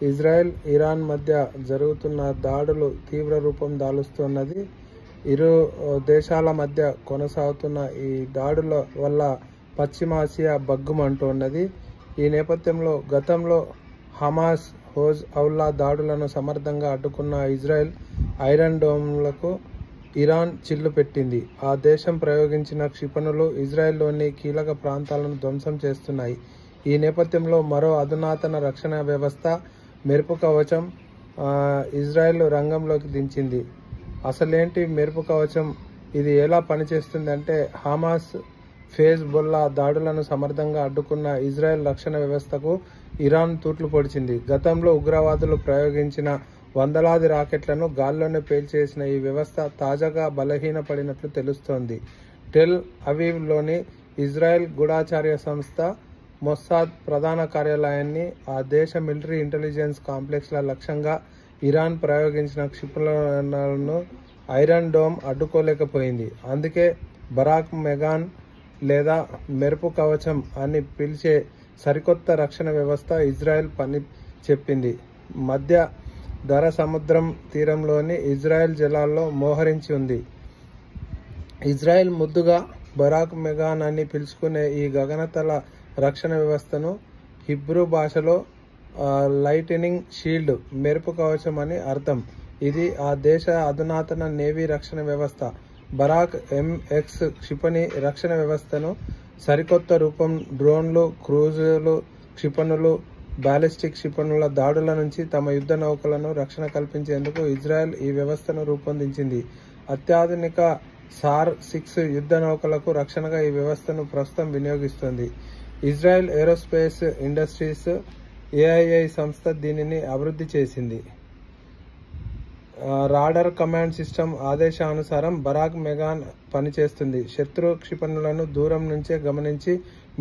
Israel, Iran మధ్య జరుగుతున్న దాడులు తీవ్ర రూపం దాలుస్తున్నది. ఇరు దేశాల మధ్య కొనసాగుతున్న ఈ దాడుల వల్ల పశ్చిమాసియా బగ్గుమంటున్నది. ఈ నేపథ్యంలో గతంలో హమాస్, హెజ్బొల్లా దాడులను సమర్థంగా అడ్డుకున్న ఇజ్రాయెల్ ఐరన్ డోమ్లకు ఇరాన్ చిల్లు పెట్టింది. ఆ దేశం ప్రయోగించిన క్షిపణులు ఇజ్రాయెల్లోని కీలక ప్రాంతాలను ధ్వంసం చేస్తున్నాయి. ఈ నేపథ్యంలో మరో అధునాతన రక్షణ వ్యవస్థ మెరుపు కవచం ఇజ్రాయెల్ రంగంలోకి దించింది. అసలేంటి మెరుపు కవచం? ఇది ఎలా పనిచేస్తుంది అంటే, హమాస్, హెజ్బొల్లా దాడులను సమర్థంగా అడ్డుకున్న ఇజ్రాయెల్ రక్షణ వ్యవస్థకు ఇరాన్ తూట్లు పొడిచింది. గతంలో ఉగ్రవాదులు ప్రయోగించిన వందలాది రాకెట్లను గాల్లోనే పేల్చేసిన ఈ వ్యవస్థ తాజాగా బలహీనపడినట్లు తెలుస్తోంది. టెల్ అవీవ్లోని ఇజ్రాయెల్ గూఢచర్య సంస్థ మొస్సాద్ ప్రధాన కార్యాలయాన్ని, ఆ దేశ మిలిటరీ ఇంటెలిజెన్స్ కాంప్లెక్స్ల లక్ష్యంగా ఇరాన్ ప్రయోగించిన క్షిపణులను ఐరన్ డోమ్ అడ్డుకోలేకపోయింది. అందుకే బరాక్ మెగాన్ లేదా మెరుపు కవచం అని పిలిచే సరికొత్త రక్షణ వ్యవస్థ ఇజ్రాయెల్ పని చెప్పింది. మధ్య ధర సముద్రం తీరంలోని ఇజ్రాయెల్ జలాల్లో మోహరించి ఉంది. ఇజ్రాయెల్ ముద్దుగా బరాక్ మెగాన్ అని పిలుచుకునే ఈ గగనతల రక్షణ వ్యవస్థను హిబ్రూ భాషలో లైటనింగ్ షీల్డ్, మెరుపు కవచం అని అర్థం. ఇది ఆ దేశ అధునాతన నేవీ రక్షణ వ్యవస్థ. బరాక్ MX క్షిపణి రక్షణ వ్యవస్థను సరికొత్త రూపం. డ్రోన్లు, క్రూజులు, క్షిపణులు, బాలిస్టిక్ క్షిపణుల దాడుల నుంచి తమ యుద్ధ నౌకలను రక్షణ కల్పించేందుకు ఇజ్రాయెల్ ఈ వ్యవస్థను రూపొందించింది. అత్యాధునిక SAR-6 యుద్ధ నౌకలకు రక్షణగా ఈ వ్యవస్థను ప్రస్తుతం వినియోగిస్తోంది. ఇజ్రాయెల్ ఏరోస్పేస్ ఇండస్ట్రీస్ AII సంస్థ దీనిని అభివృద్ధి చేసింది. రాడార్ కమాండ్ సిస్టమ్ ఆదేశానుసారం బరాక్ మెగాన్ పనిచేస్తుంది. శత్రు క్షిపణులను దూరం నుంచే గమనించి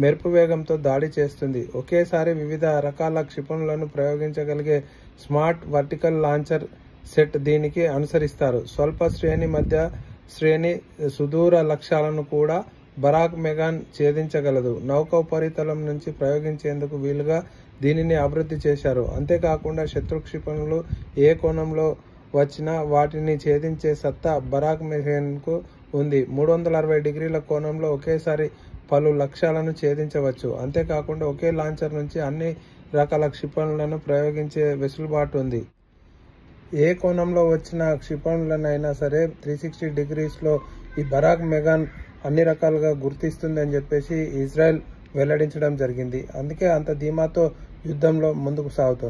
మెరుపు వేగంతో దాడి చేస్తుంది. ఒకేసారి వివిధ రకాల క్షిపణులను ప్రయోగించగలిగే స్మార్ట్ వర్టికల్ లాంచర్ సెట్ దీనికి అనుసరిస్తారు. స్వల్ప శ్రేణి, మధ్య శ్రేణి, సుదూర లక్ష్యాలను కూడా బరాక్ మెగాన్ ఛేదించగలదు. నౌక ఉపరితలం నుంచి ప్రయోగించేందుకు వీలుగా దీనిని అభివృద్ధి చేశారు. అంతేకాకుండా శత్రు క్షిపణులు ఏ కోణంలో వచ్చినా వాటిని ఛేదించే సత్తా బరాక్ మెగాన్కు ఉంది. 360 డిగ్రీల కోణంలో ఒకేసారి పలు లక్ష్యాలను ఛేదించవచ్చు. అంతేకాకుండా ఒకే లాంచర్ నుంచి అన్ని రకాల క్షిపణులను ప్రయోగించే వెసులుబాటు ఉంది. ఏ కోణంలో వచ్చిన క్షిపణులనైనా సరే 360 డిగ్రీస్లో ఈ బరాక్ మెగాన్ అన్ని రకాలుగా గుర్తిస్తుంది అని చెప్పేసి ఇజ్రాయెల్ వెల్లడించడం జరిగింది. అందుకే అంత ధీమాతో యుద్ధంలో ముందుకు సాగుతోంది.